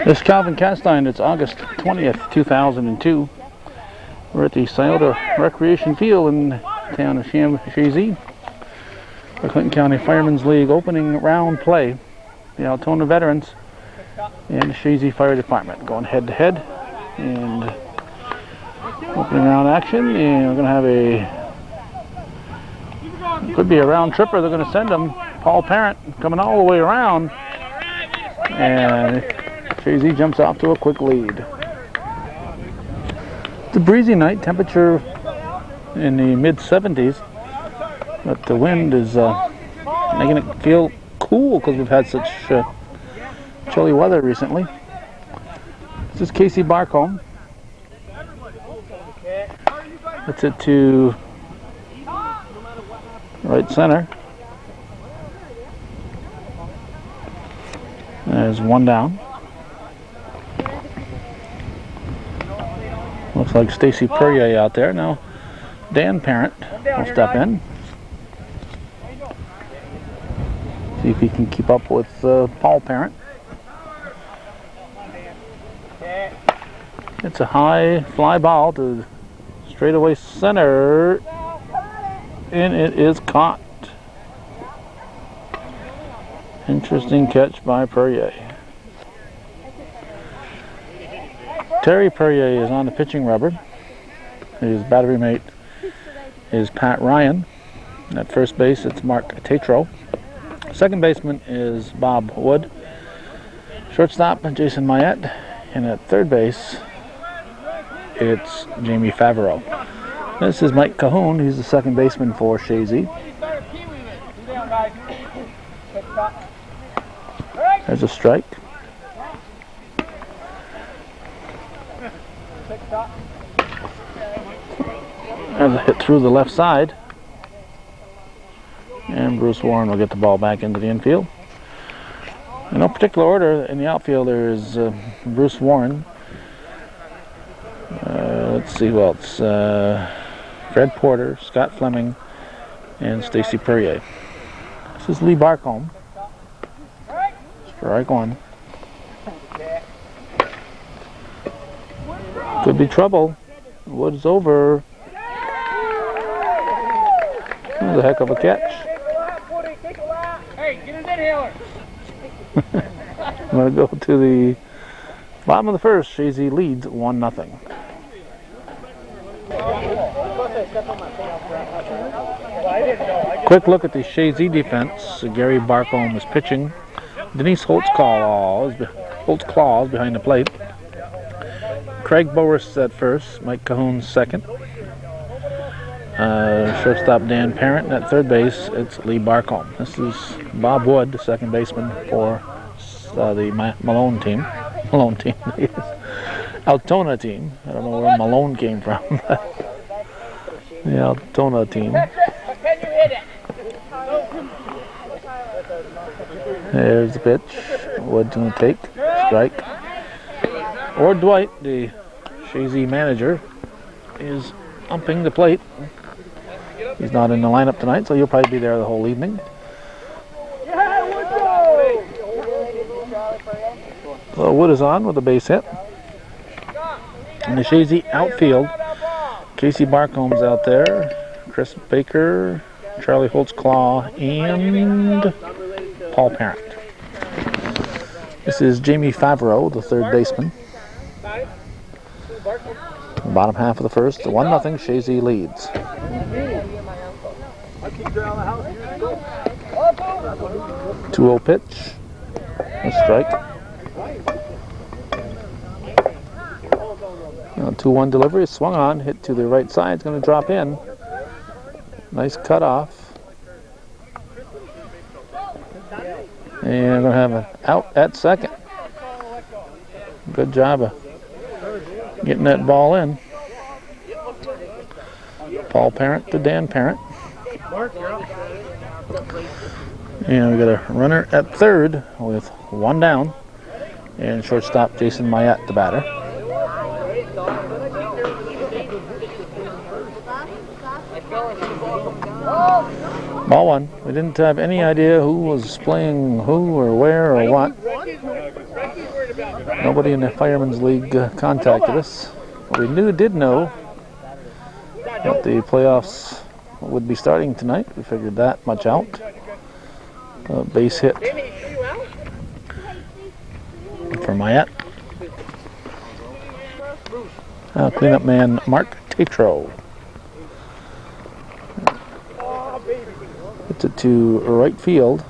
This is Calvin Castine. It's August 20th, 2002. We're at the Sciota Recreation Field in the town of Chazy. The Clinton County Firemen's League opening round play. The Altona veterans and the Chazy Fire Department going head to head. And opening round action. And we're going to have could be a round tripper. They're going to send them. Paul Parent coming all the way around. And Chazy jumps off to a quick lead. It's a breezy night, temperature in the mid-70s, but the wind is making it feel cool because we've had such chilly weather recently. This is Casey Barcombe. That's it to right center. There's one down. Looks like Stacy Perrier out there. Now Dan Parent will step in. See if he can keep up with Paul Parent. It's a high fly ball to straightaway center. And it is caught. Interesting catch by Perrier. Terry Perrier is on the pitching rubber. His battery mate is Pat Ryan. At first base, it's Mark Tatro. Second baseman is Bob Wood. Shortstop, Jason Mayette. And at third base, it's Jamie Favreau. This is Mike Cahoon. He's the second baseman for Chazy. There's a strike. There's a hit through the left side. And Bruce Warren will get the ball back into the infield. In no particular order, in the outfield there is Bruce Warren. Let's see who else. Fred Porter, Scott Fleming, and Stacy Perrier. This is Lee Barcombe. Strike one. Could be trouble. Wood's over. That was a heck of a catch. Hey, get his inhaler. I'm going to go to the bottom of the first. Chazy leads 1-0. Quick look at the Chazy defense. Gary Barcombe is pitching. Denise Holtzclaw is behind the plate. Craig Boris at first. Mike Cahoon second. Shortstop Dan Parent. And at third base, it's Lee Barcombe. This is Bob Wood, the second baseman for the Malone team. The Altona team. I don't know where Malone came from. The Altona team. There's the pitch. Wood's going to take. Strike. Or Dwight, the Chazy manager, is umping the plate. He's not in the lineup tonight, so he'll probably be there the whole evening. So Wood is on with a base hit. In the Chazy outfield, Casey Barcombe's out there, Chris Baker, Charlie Holtzclaw, and Paul Parent. This is Jamie Favreau, the third baseman. The bottom half of the first, 1-0, Chazy leads. 2-0 pitch, a strike. 2-1 delivery, swung on, hit to the right side, it's going to drop in. Nice cutoff. And we're going to have an out at second. Good job of getting that ball in. Paul Parent to Dan Parent. And we got a runner at third with one down. And shortstop Jason Mayette, the batter. Ball one. We didn't have any idea who was playing who or where or what. Nobody in the Firemen's League contacted us. We did know that the playoffs would be starting tonight. We figured that much out. Base hit for Mayette. Cleanup man Mark Tatro. Hits it to right field.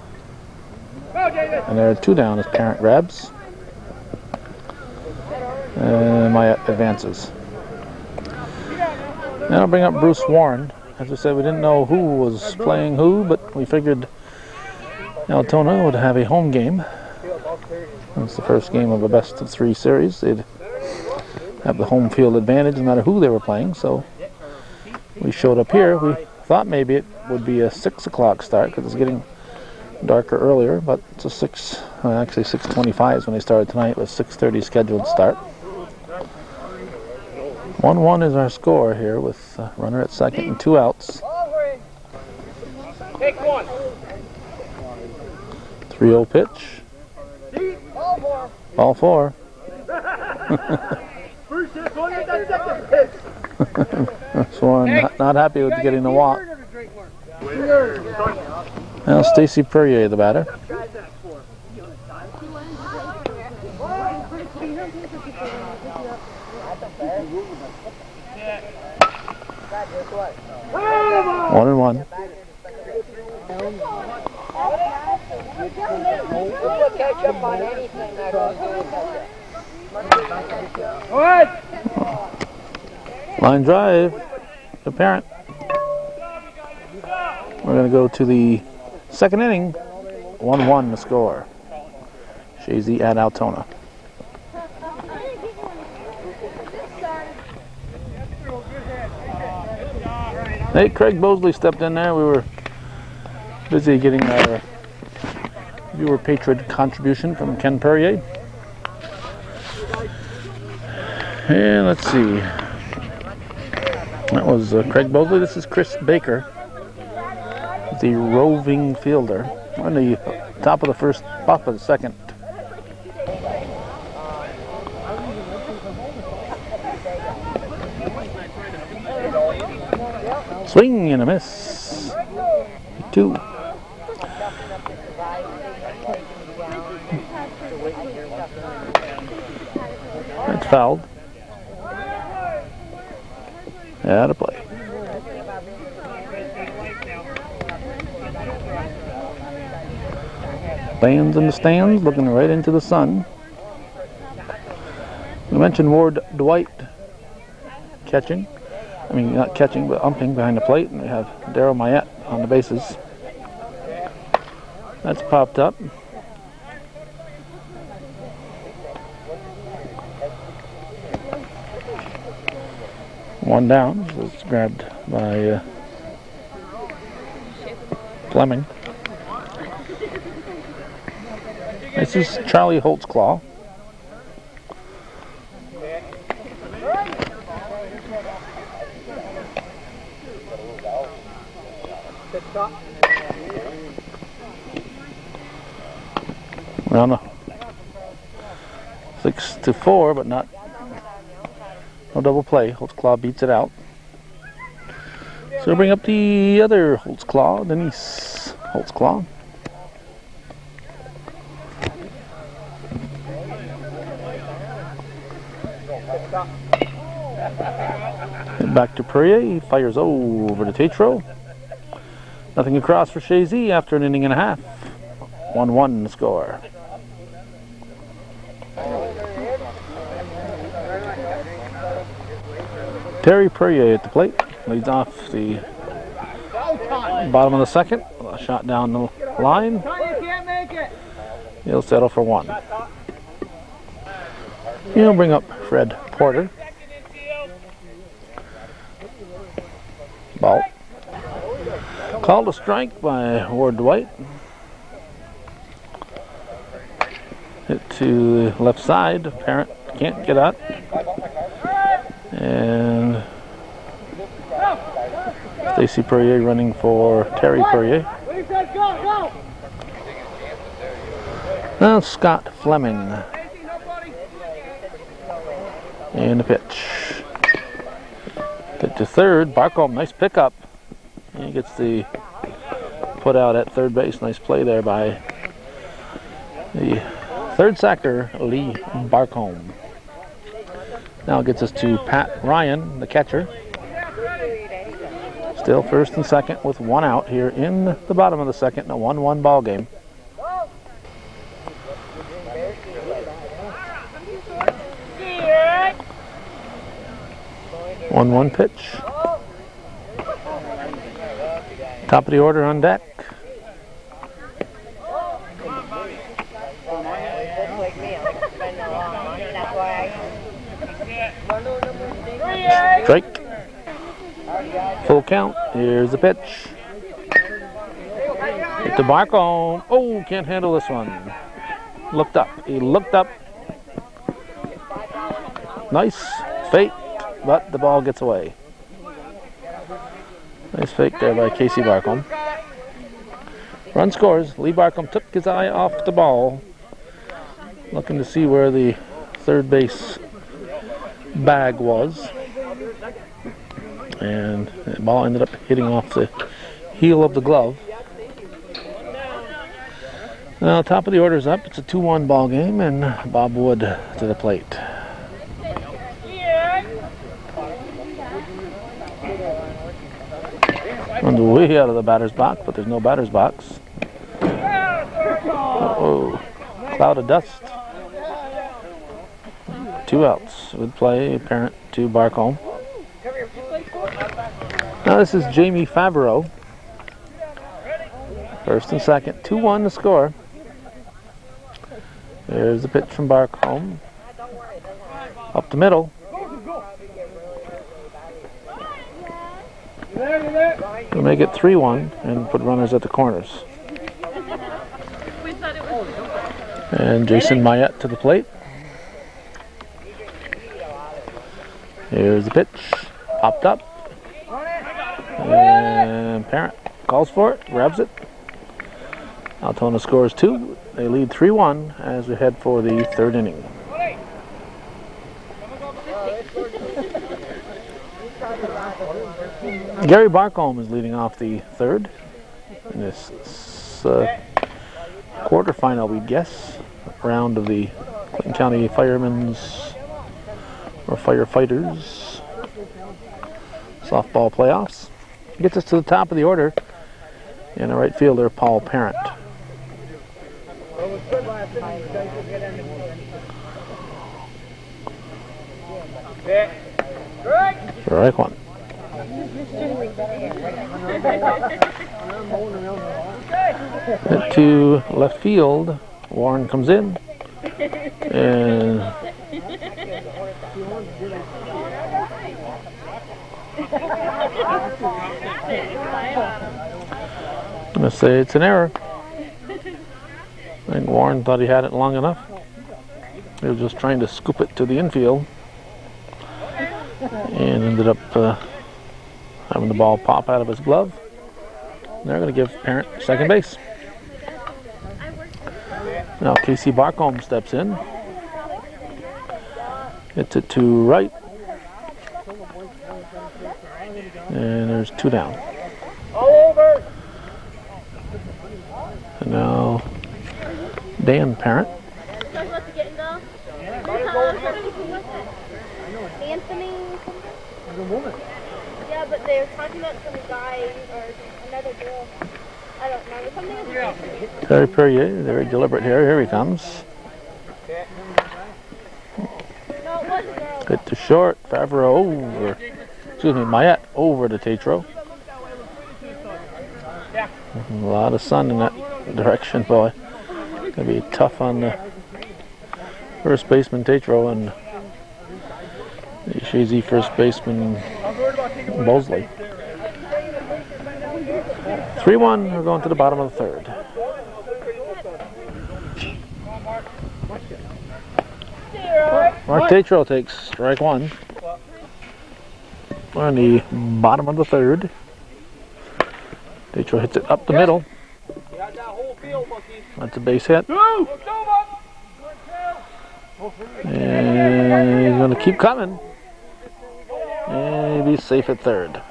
And there are 2 down as Parent grabs. And Mayette advances. Now I'll bring up Bruce Warren. As I said, we didn't know who was playing who, but we figured Altona would have a home game. It's the first game of a best-of-3 series. They'd have the home field advantage no matter who they were playing, so we showed up here. We thought maybe it would be a 6 o'clock start because it's getting darker earlier, but it's a actually 6:25 is when they started tonight. It was 6:30 scheduled start. 1-1 is our score here with a runner at second and 2 outs. Take 1. 3-0 pitch. Ball 4. Sworn not happy with getting the walk. Now Stacy Perrier, the batter. One and one. Line drive to Parent. We're going to go to the second inning. 1-1 the score. Chazy at Altona. Hey, Craig Bosley stepped in there. We were busy getting our viewer patron contribution from Ken Perrier. And let's see. That was Craig Bosley. This is Chris Baker, the roving fielder. On the top of the second. Swing and a miss. 2. That's fouled. Out of play. Fans in the stands looking right into the sun. We mentioned Ward Dwight catching. I mean, not catching, but umping behind the plate. And we have Daryl Mayette on the bases. That's popped up. One down. It's grabbed by Fleming. This is Charlie Holtzclaw. We're on a 6-4, but no double play. Holtzclaw beats it out. So we'll bring up the other Holtzclaw, Denise Holtzclaw. Back to Perrier. He fires over to Tatro. Nothing across for Chazy after an inning and a half. 1-1 the score. Terry Perrier at the plate. Leads off the bottom of the second. A shot down the line. He'll settle for 1. He'll bring up Fred Porter. Ball. Called a strike by Ward Dwight. Hit to the left side. Parent can't get out. And Stacy Perrier running for Terry Perrier. Now Scott Fleming. And the pitch. Hit to third. Barcombe, nice pickup. He gets the put out at third base. Nice play there by the third sacker, Lee Barcombe. Now it gets us to Pat Ryan, the catcher. Still first and second with one out here in the bottom of the second in a 1-1 ball game. One pitch. Top of the order on deck. Strike. Full count. Here's the pitch. Hit to Barcombe. Oh, can't handle this one. Looked up. He looked up. Nice fake, but the ball gets away. Nice fake there by Casey Barcombe. Run scores. Lee Barcombe took his eye off the ball, looking to see where the third base bag was. And the ball ended up hitting off the heel of the glove. Now, top of the order's up. It's a 2-1 ball game, and Bob Wood to the plate. Runs way out of the batter's box, but there's no batter's box. Uh-oh. Cloud of dust. 2 outs. Good play, apparent to Barcombe. Now this is Jamie Favreau. First and second. 2-1 to score. There's the pitch from Barcombe. Up the middle. We'll make it 3-1 and put runners at the corners. And Jason Mayette to the plate. Here's the pitch. Popped up. And Parent calls for it, grabs it. Altona scores 2. They lead 3-1 as we head for the third inning. Gary Barcombe is leading off the third in this quarterfinal, we guess, round of the Clinton County Firemen's or Firefighters softball playoffs. Gets us to the top of the order, and the right fielder, Paul Parent. Strike one. Hit to left field. Warren comes in, and I'm going to say it's an error. I think Warren thought he had it long enough. He was just trying to scoop it to the infield and ended up having the ball pop out of his glove. And they're going to give Parent second base. Now Casey Barcombe steps in. Hits it to right. And there's 2 down. And now Dan Parent. Anthony. Yeah, but they were talking about some guy or another girl. I don't know. Something. Terry Perrier, very deliberate here. Here he comes. No, it was a girl. Hit to short. Favreau over. Excuse me, Mayette over to Tatro. A lot of sun in that direction, boy. Gonna be tough on the first baseman Tatro and the Chazy first baseman Mosley. 3-1, we're going to the bottom of the third. Mark Tatro takes strike one. We're on the bottom of the third. Tatro hits it up the middle. That's a base hit. And he's going to keep coming. And he'll be safe at third.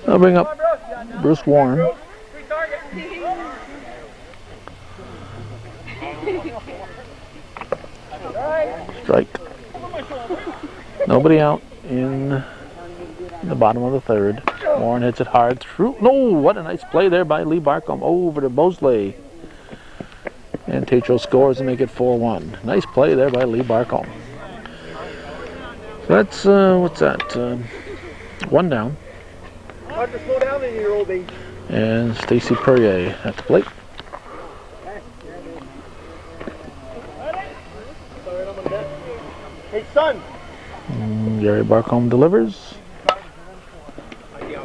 I'll bring up Bruce Warren. Strike. Nobody out in the bottom of the third. Warren hits it hard through. No, what a nice play there by Lee Barcombe over to Bosley. And Tatro scores to make it 4-1. Nice play there by Lee Barcombe. So that's, what's that? One down. Hard to slow down in your old age. And Stacy Perrier at the plate. Hey, son. Gary Barcombe delivers.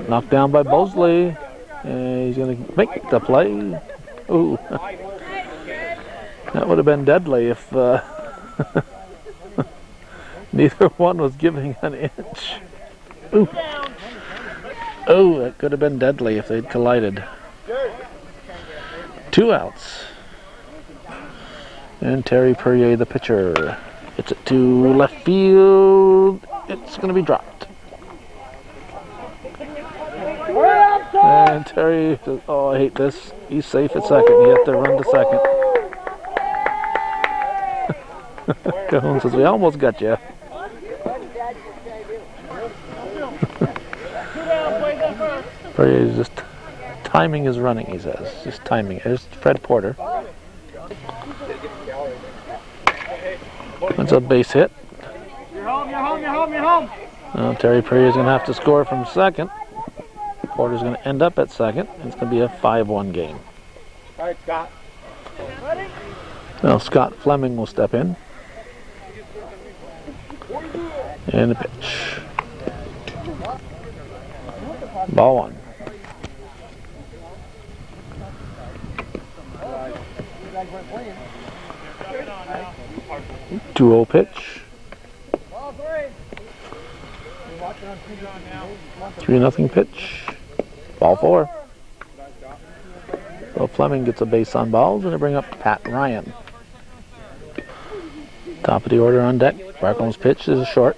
Knocked down by Bosley. And he's going to make the play. Ooh. That would have been deadly if neither one was giving an inch. Ooh. Oh, that could have been deadly if they'd collided. 2 outs. And Terry Perrier, the pitcher, hits it to left field. It's going to be dropped. And Terry says, oh, I hate this. He's safe at second. He has to run to second. Cahoon says, we almost got you. Perrier is just timing his running, he says. Just timing. There's Fred Porter. That's a base hit. You're home, you're home, you're home, you're home. Terry Perrier is going to have to score from second. Porter's going to end up at second. It's going to be a 5-1 game. All right, Scott. Now Scott Fleming will step in. And a pitch. Ball 1. 2-0 pitch. 3-0 pitch. Ball 4. So Fleming gets a base on balls, and they bring up Pat Ryan. Top of the order on deck. Barcombe's pitch is short.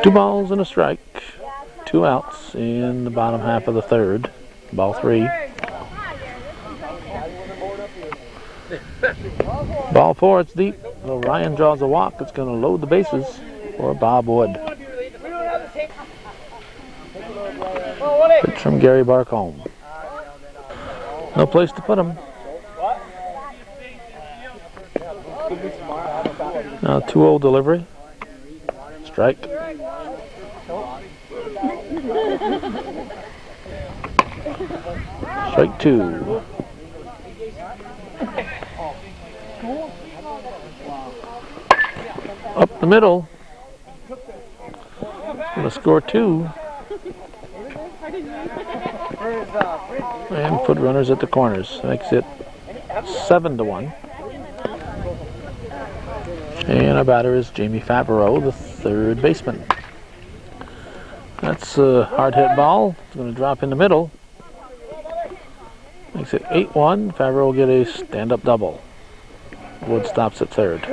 Two balls and a strike. 2 outs in the bottom half of the third. Ball 3. Ball 4, it's deep. So Ryan draws a walk. It's going to load the bases for Bob Wood. Pitch from Gary Barcombe. No place to put him. Now 2-0 delivery. Strike. Strike 2. Up the middle. Going to score 2. And put runners at the corners. Makes it 7-1. And our batter is Jamie Favreau, the third baseman. That's a hard hit ball. It's going to drop in the middle. Makes it 8-1. Favreau will get a stand-up double. Wood stops at third.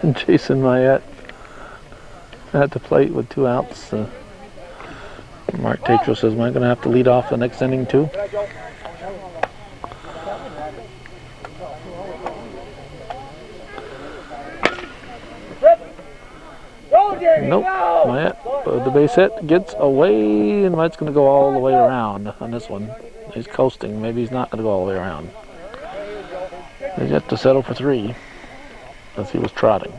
And Jason Mayette at the plate with 2 outs. Mark Tatro says, am I going to have to lead off the next inning too? Nope. Mayette, the base hit gets away, and Mayette's going to go all the way around on this one. He's coasting. Maybe he's not going to go all the way around. He's yet to settle for 3 as he was trotting.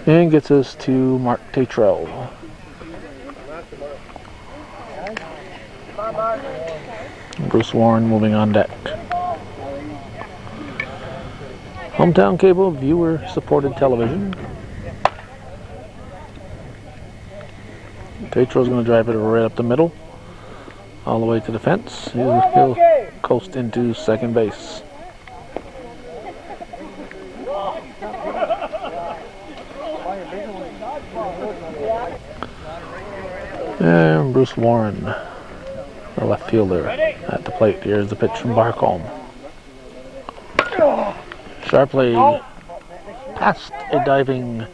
And gets us to Mark Tatro. Bruce Warren moving on deck. Hometown Cable viewer-supported television. Tatro's going to drive it right up the middle. all the way to the fence. He'll coast into second base. And Bruce Warren, the left fielder, at the plate. Here's the pitch from Barcombe. Sharply past a diving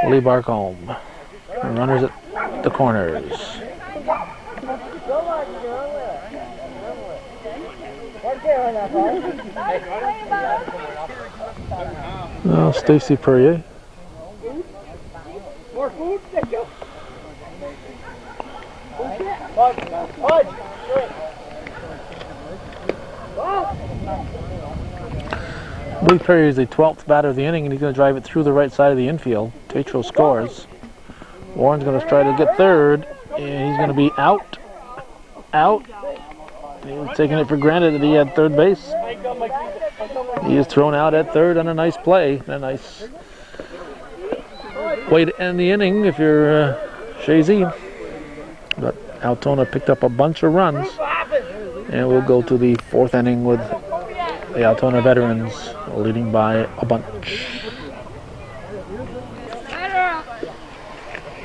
Lee Barcombe. Runners at the corners. Now Stacy Perrier. More food? Lee Perrier is the 12th batter of the inning, and he's going to drive it through the right side of the infield. Tatro scores. Warren's going to try to get third, and he's going to be out. He was taking it for granted that he had third base. He is thrown out at third on a nice play. A nice way to end the inning if you're Chazy. But Altona picked up a bunch of runs, and we'll go to the fourth inning with the Altona veterans leading by a bunch. He's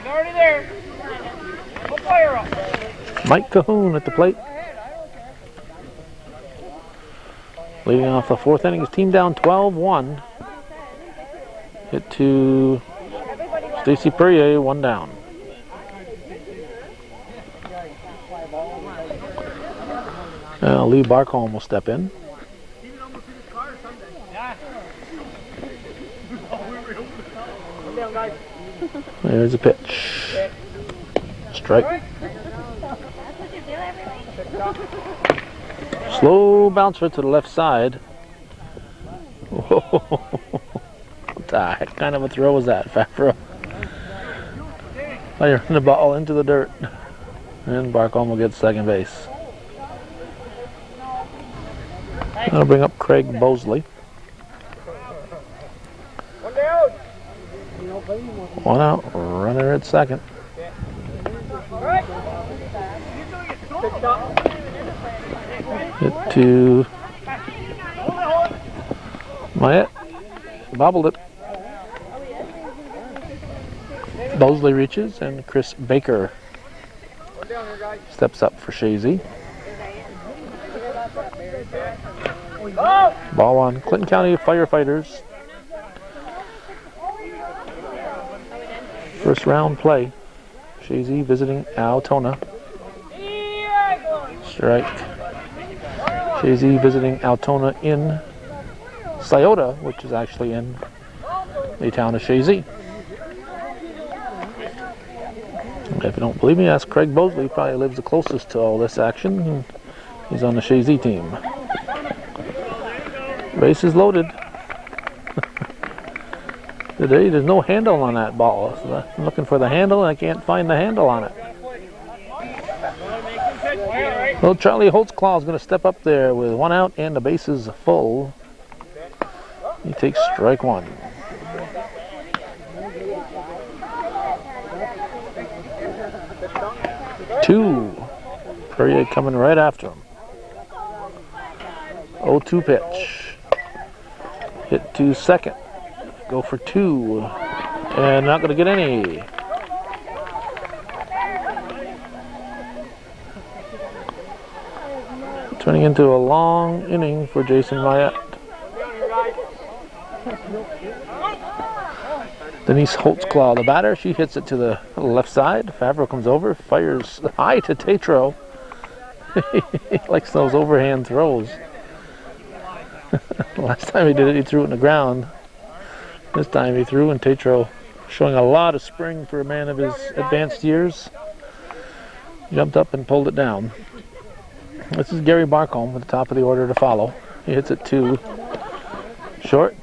already there. Go fire up. Mike Cahoon at the plate. Leading off the fourth inning, his team down 12-1. Hit to Stacy Perrier, one down. Now Lee Barcombe will step in. There's a pitch. Strike. Slow bouncer to the left side. What the heck kind of a throw was that, Favreau? Firing the ball into the dirt. And Barcombe will get second base. That'll bring up Craig Bosley. One down. One out, runner at second. Hit to Myatt. Bobbled it. Bosley reaches, and Chris Baker steps up for Chazy. Ball on Clinton County Firefighters. First round play. Chazy visiting Altona. Strike. Chazy visiting Altona in Sciota, which is actually in the town of Chazy. If you don't believe me, ask Craig Bosley. He probably lives the closest to all this action. He's on the Chazy team. Base is loaded. Today, there's no handle on that ball. So I'm looking for the handle, and I can't find the handle on it. Well, Charlie Holtzclaw is going to step up there with one out and the base is full. He takes strike one. Two. Perrier coming right after him. 0-2 pitch. Hit to second. Go for two. And not going to get any. Turning into a long inning for Jason Myatt. Denise Holtzclaw, the batter, she hits it to the left side. Favreau comes over, fires high to Tatro. He likes those overhand throws. Last time he did it, he threw it in the ground. This time he threw, and Tatro, showing a lot of spring for a man of his advanced years, jumped up and pulled it down. This is Gary Barcombe at the top of the order to follow. He hits it to short.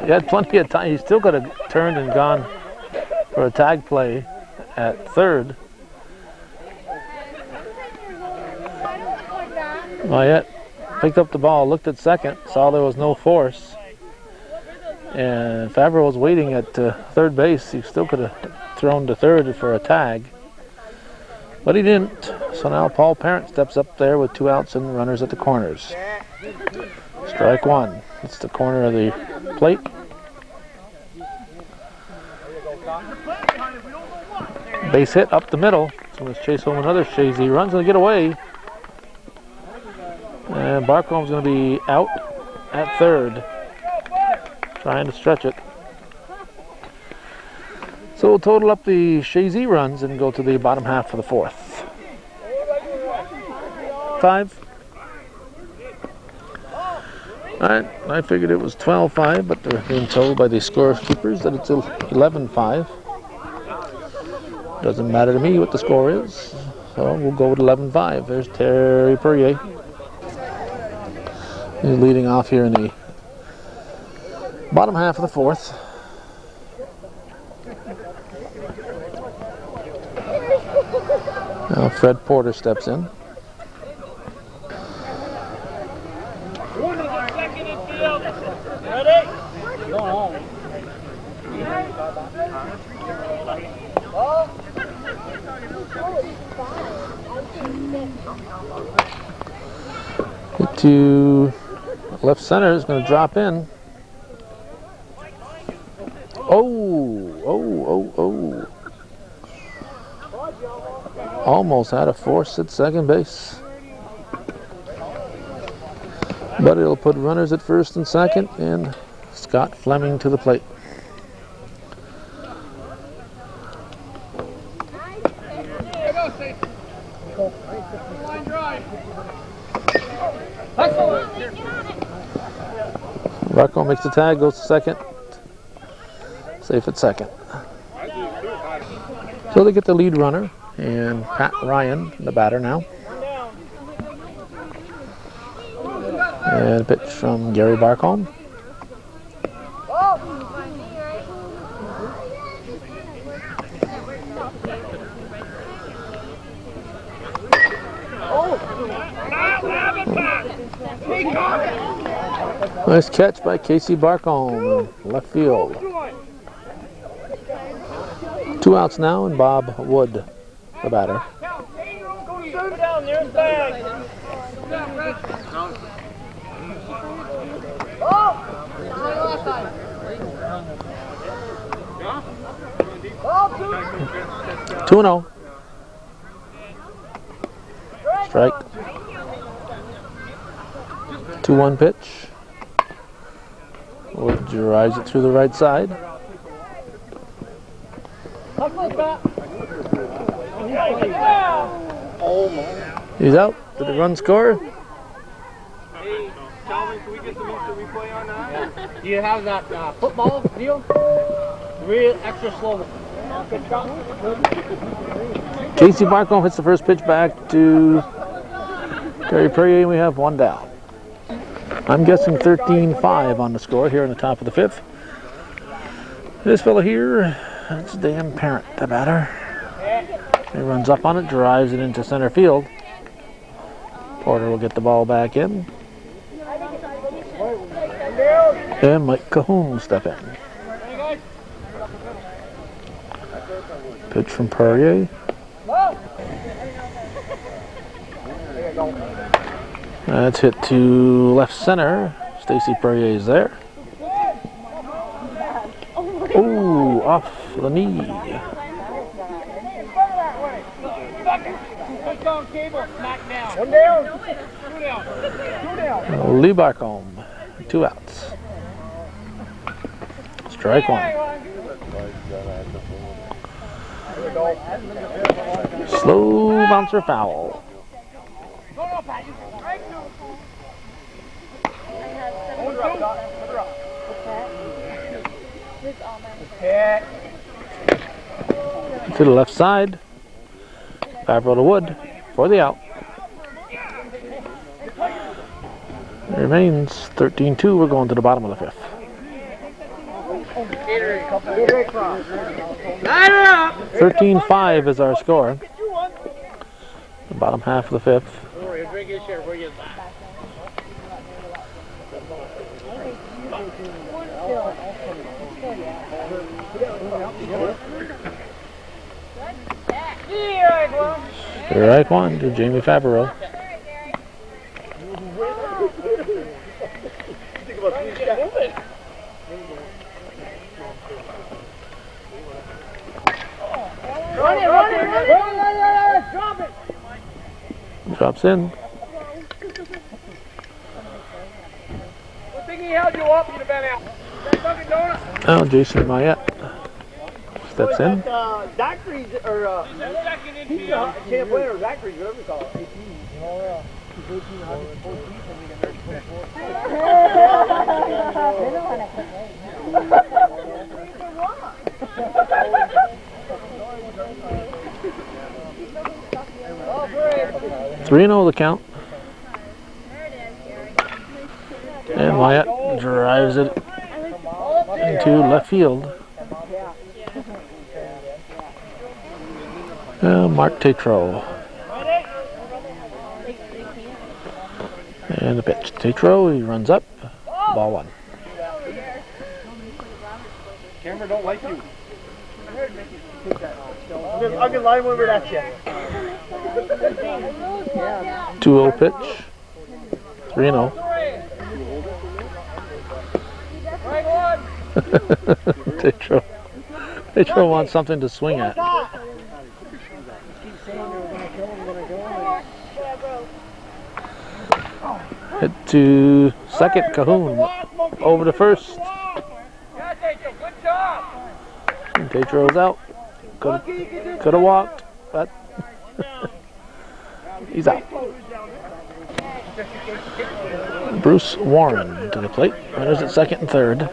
He had plenty of time. He still could have turned and gone for a tag play at third. Myatt picked up the ball, looked at second, saw there was no force. And Favreau was waiting at third base. He still could have thrown to third for a tag. But he didn't. So now Paul Parent steps up there with 2 outs and runners at the corners. Strike 1. It's the corner of the plate. Base hit up the middle. So let's chase home another Chazy. Runs and get away. And Barcombe's going to be out at third, trying to stretch it. So we'll total up the Chazy runs and go to the bottom half of the 4th. 5. Alright, I figured it was 12-5, but they're being told by the scorekeepers that it's 11-5. Doesn't matter to me what the score is, so we'll go with 11-5. There's Terry Perrier. He's leading off here in the bottom half of the 4th. Now Fred Porter steps in. Ready? Go home. Hit to left center is going to drop in. Oh. Almost had a force at second base. But it'll put runners at first and second, and Scott Fleming to the plate. Rocco makes the tag, goes to second. Safe at second. So they get the lead runner, and Pat Ryan, the batter now. And a pitch from Gary Barcombe. Nice catch by Casey Barcombe, left field. 2 outs now, and Bob Wood, the batter. Two and 0. Strike. 2-1 pitch. Wood drives it through the right side. He's out. Did the run score? Hey, Calvin, can we get some instant replay on that? Do you have that football deal? Real extra slow. Casey Barcombe hits the first pitch back to Terry Perrier, and we have 1 down. I'm guessing 13-5 on the score here in the top of the 5th. This fella here, that's Dan Parent, the batter. He runs up on it, drives it into center field. Porter will get the ball back in. And Mike Cahoon will step in. Pitch from Perrier. That's hit to left center. Stacy Perrier is there. Oh, off the knee. Lee Barcombe, 2 outs. Strike 1. Slow bouncer foul. To the left side. Favreau to Wood for the out. It remains 13-2. We're going to the bottom of the 5th. 13-5 is our score. The bottom half of the 5th. Strike one to Jamie Favreau. Drop it! Drops in. Good thing he held you up, you'd have been out. That Dunkin' Donuts. Oh, Jason Mayette steps in. Zachary's, or, he's a champ winner, Zachary's, whatever you call it. 18. Oh, yeah. He's 18, 114, Three and 0 the count. And Mayette drives it into left field. Mark Tatro. And the pitch. Tatro, he runs up. Ball one. Camera don't like you. I'm gonna line one at you. 2-0 pitch. 3-0. Tatro wants something to swing at. Hit to second, Cahoon. Over to first. Good job. And Tatro's out. Could have walked, but he's out. Bruce Warren to the plate. Runners at second and third.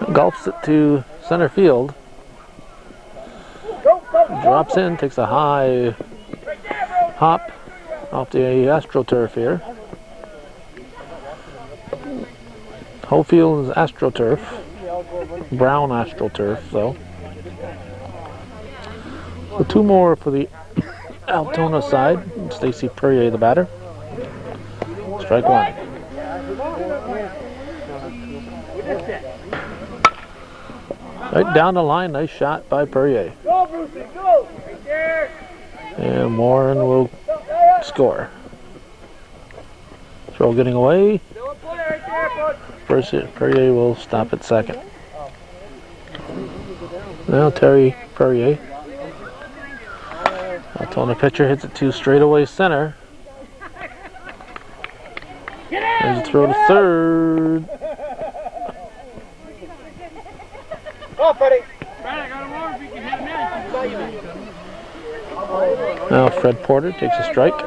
Golfs it to center field. Drops in, takes a high hop off the AstroTurf here. Whole field is AstroTurf. Brown AstroTurf, though. So two more for the Altona side. Stacy Perrier, the batter. Strike one. Right down the line, nice shot by Perrier. Go, Brucey, go! Right there! And Warren will score. Throw getting away. First, Perrier will stop at second. Now Terry Perrier. Altona pitcher hits it to straightaway center. There's a throw to third. Go, Freddie! Now Fred Porter takes a strike.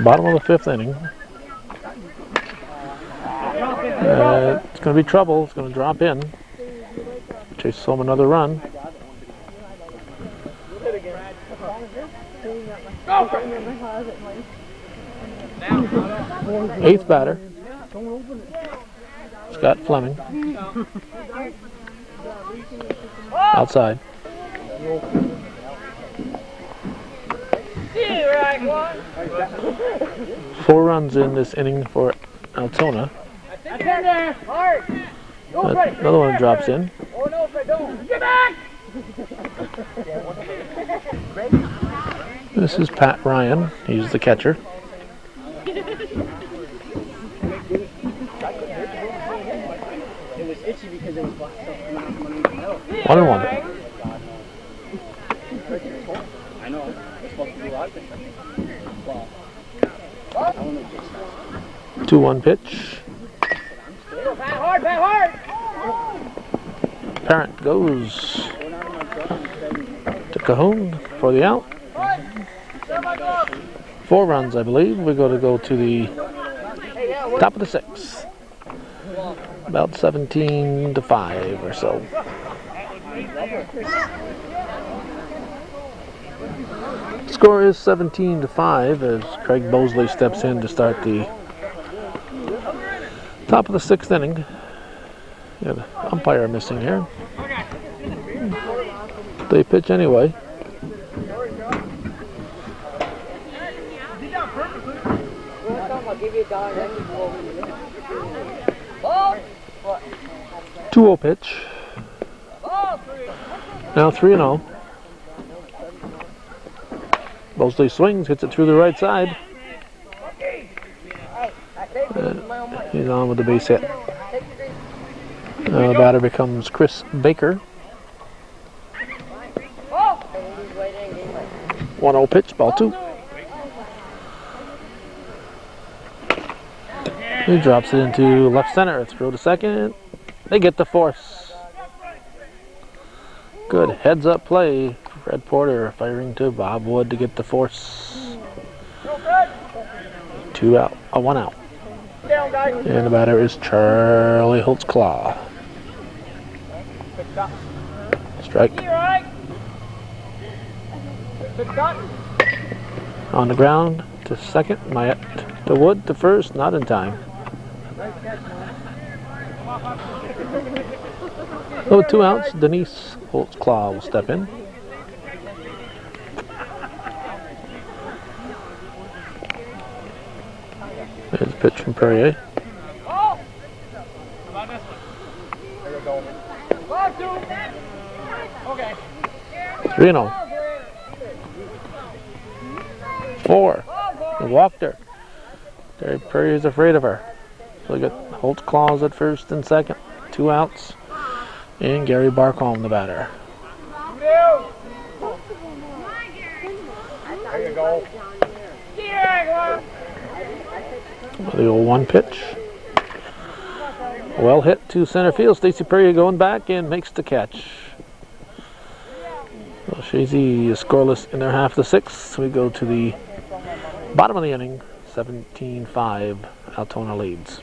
Bottom of the fifth inning. It's going to be trouble. It's going to drop in. Chase home another run. Eighth batter. Scott Fleming. Outside. Four runs in this inning for Altona. Another one drops in. Oh no, Fred, don't! Get back! This is Pat Ryan. He's the catcher. It was itchy because it was 1-1. I know. It's supposed to be a lot of things. 2-1 pitch. Hard, hard! Parent goes to Cahoon for the out. 4 runs, I believe. We're going to go to the top of the 6th. About 17-5 or so. Score is 17-5 as Craig Bosley steps in to start the top of the 6th inning. Got an umpire missing here. They pitch anyway. I'll give you $1 then you go over here. Ball! What? 2-0 pitch. Ball! Now 3-0. Mosley swings, hits it through the right side. He's on with the base hit. The batter becomes Chris Baker. 1-0 pitch, ball 2. He drops it into left center. Throw to second. They get the force. Good heads up play. Fred Porter firing to Bob Wood to get the force. 2 out. 1 out. And the batter is Charlie Holtzclaw. Strike. On the ground to second. Mayette to Wood to first. Not in time. So 2 outs. Denise Holtzclaw will step in. There's a pitch from Perrier. 3-0. 4. They walked her. Gary Perrier's afraid of her. So we got Holtzclaws at first and second. 2 outs. And Gary Barcombe, the batter. There you go. The 0-1 pitch. Well hit to center field. Stacy Perrier going back and makes the catch. Well, Chazy is scoreless in their half of the 6th. We go to the bottom of the inning. 17-5. Altona leads.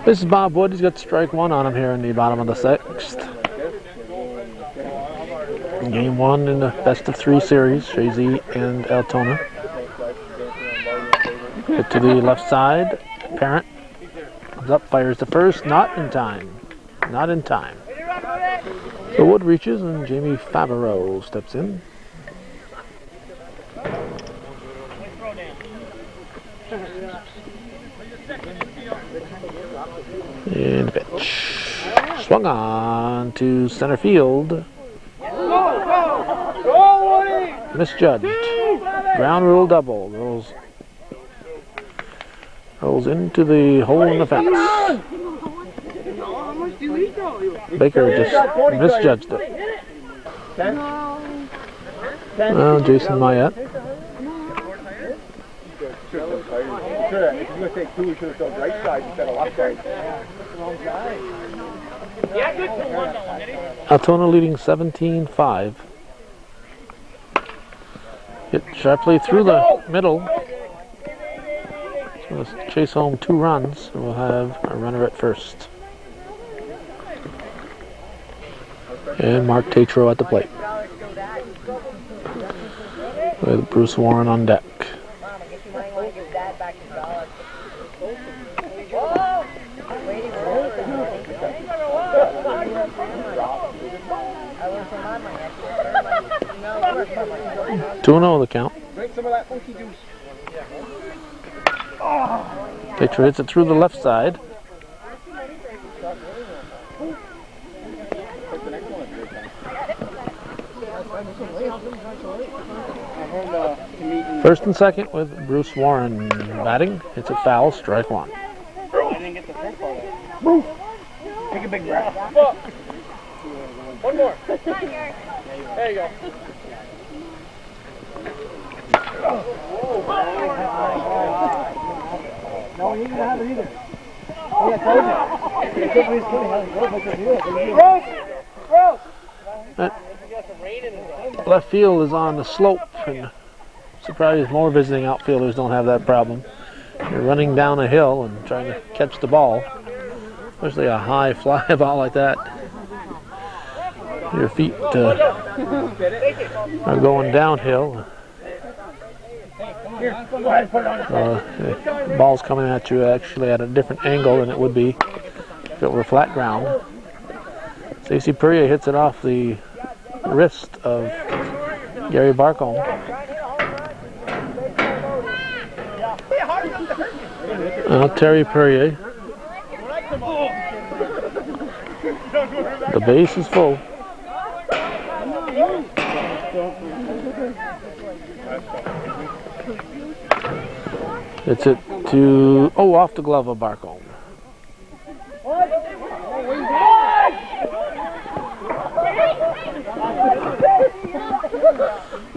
This is Bob Wood. He's got strike 1 on him here in the bottom of the 6th. Game 1 in the best of 3 series, Chazy and Altona. Hit to the left side. Parent comes up, fires the first. Not in time. Not in time. So Wood reaches and Jamie Favreau steps in. And pitch. Swung on to center field. Misjudged. Ground rule double. Rolls into the hole in the fence. Baker just misjudged it. Well, Jason Mayette. If you're going to take 2, you should have done right side instead of left side. Altona leading 17-5. Hit sharply through the middle. So let's chase home 2 runs. We'll have a runner at first. And Mark Tatro at the plate. With Bruce Warren on deck. Two and 0 the count. Pitcher hits it through the left side. First and second with Bruce Warren batting. Hits it foul, strike 1. I didn't get the first part of it. Take a big breath. 1 more. There you go. No, he didn't have it either. Yeah, Left field is on the slope, and surprised more visiting outfielders don't have that problem. You're running down a hill and trying to catch the ball, especially a high fly ball like that. Your feet are going downhill. The ball's coming at you actually at a different angle than it would be if it were flat ground. Stacy Perrier hits it off the wrist of Gary Barcombe. Now Terry Perrier. The base is full. It's it to, oh, off the glove of Barcombe.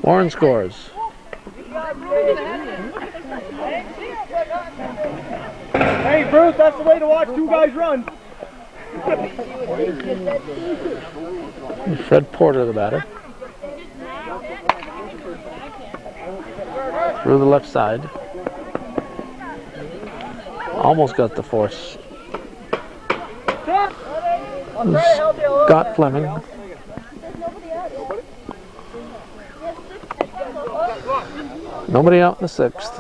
Warren scores. Hey, Bruce, that's the way to watch two guys run. Fred Porter, the batter. Through the left side. Almost got the force. Scott Fleming. Nobody out in the sixth.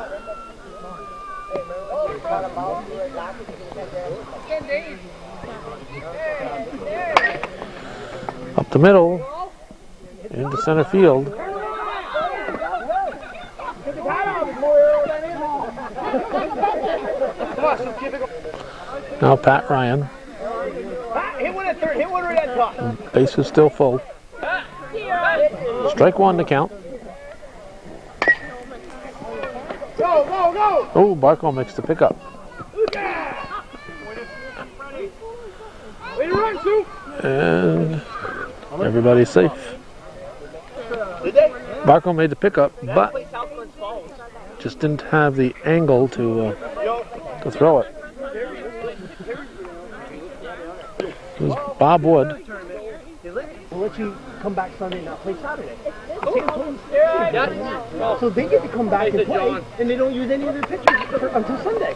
Up the middle, into center field. Now Pat Ryan. Hit one at third, hit one right at top. Base is still full. Strike one to count. Go, go, go! Oh, Barcombe makes the pickup. Way to run, Sue! And everybody's safe. Barcombe made the pickup, but just didn't have the angle to throw it. It was Bob Wood. We'll let you come back Sunday and not play Saturday. So they get to come back and play, and they don't use any of their pitchers until Sunday.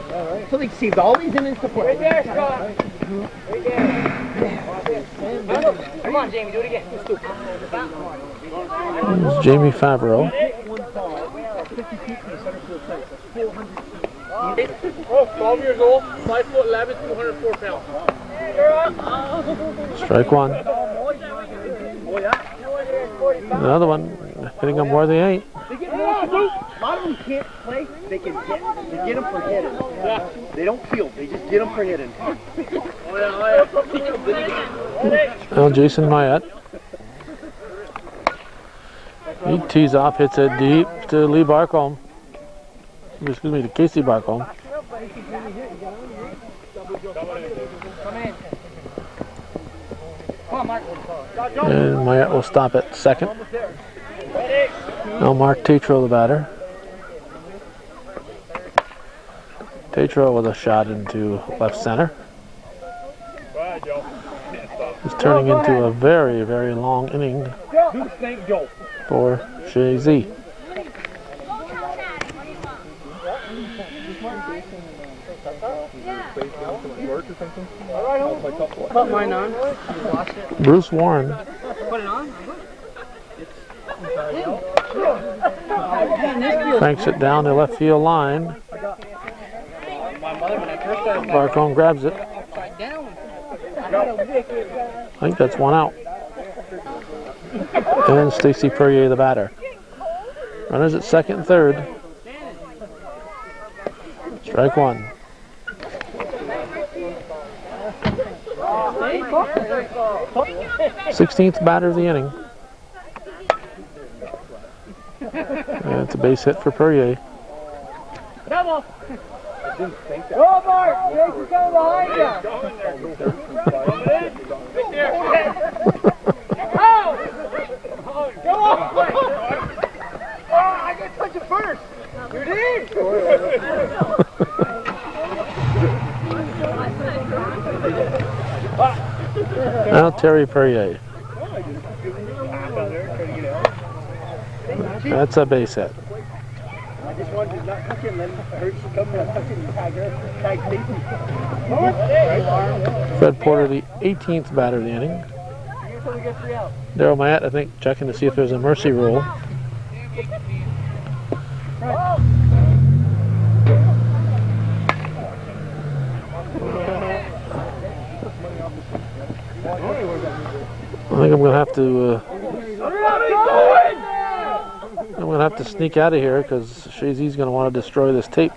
So they saved all these innings to play. Right there, Scott. Right there. Come on, Jamie, do it again. It's Jamie Favreau. 12 years old, 5'11", 204 pounds. Strike one. Another one. Hitting them where they ain't. A lot of them can't play. They get them for hitting. They don't field. They just get them for hitting. Now Jason Mayette. He tees off, hits it deep to Lee Barcombe. Excuse me, to Casey Barcombe. And Mayette will stop at second. Now Mark Tatro, the batter. Tatro with a shot into left center. It's turning into a very, very long inning for Chazy. Put mine on. Bruce Warren. Put it on. Cranks it down the left field line. Barcombe grabs it. I think that's one out. And Stacy Perrier, the batter. Runners at second and third. Strike one. 16th batter of the inning. And it's a base hit for Perrier. Double. Go, Mark. Jason's coming behind you. Oh! Go on. Oh, I got to touch it first. You did? Now Terry Perrier. That's a base hit. I just wanted to not touch it and then I heard she come and touch it and tag her. Tag Stacy. Fred Porter, the 18th batter of the inning. Daryl Mayette, I think, checking to see if there's a mercy rule. I think I'm going to have to I'm going to have to sneak out of here because Chazy's going to want to destroy this tape.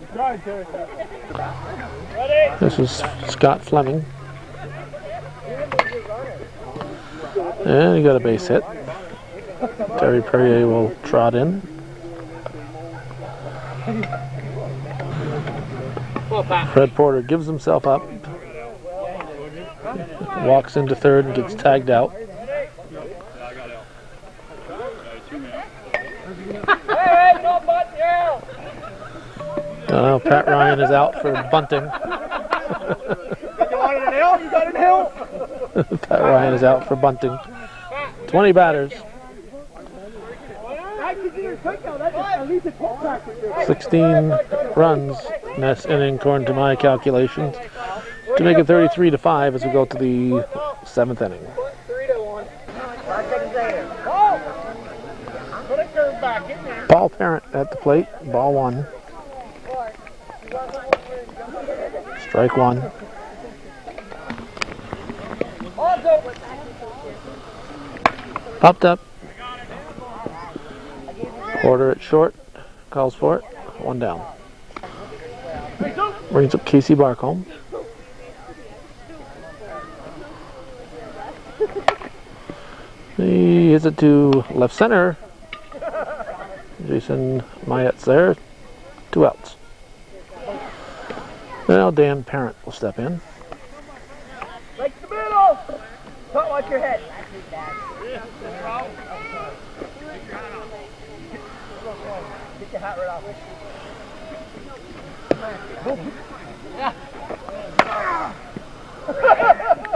This is Scott Fleming. And he got a base hit. Terry Perrier will trot in. Fred Porter gives himself up. Walks into third and gets tagged out. Pat Ryan is out for bunting. Pat Ryan is out for bunting. 20 batters. 16 runs in this inning, according to my calculations, to make it 33-5 as we go to the 7th inning. Paul Parent at the plate, ball 1. Strike 1. Popped up. Porter at short. Calls for it. 1 down. Brings up Casey Barcombe. He hits it to left center. Jason Mayette's there. 2 outs. Now Dan Parent will step in. Like the middle! Don't watch your head. Get your hat right off.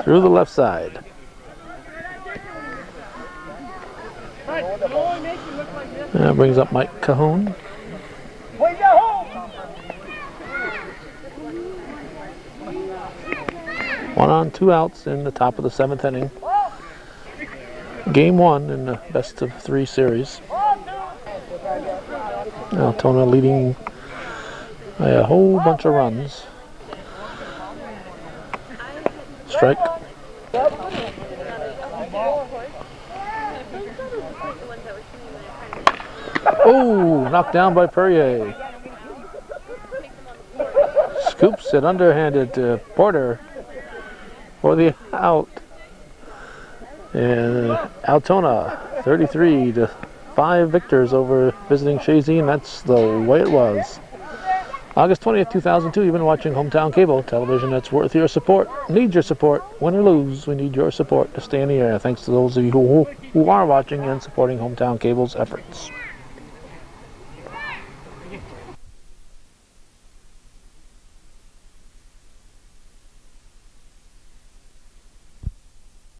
Through the left side. That brings up Mike Cahoon. Way down home! 1 on, 2 outs in the top of the 7th inning. Game 1 in the best of 3 series. Altona leading by a whole bunch of runs. Strike. Oh, knocked down by Perrier. Scoops it underhanded to Porter for the out. And Altona 33-5 victors over visiting Chazy, and that's the way it was. August 20th, 2002, you've been watching Hometown Cable, television that's worth your support. Need your support. Win or lose, we need your support to stay in the air. Thanks to those of you who are watching and supporting Hometown Cable's efforts.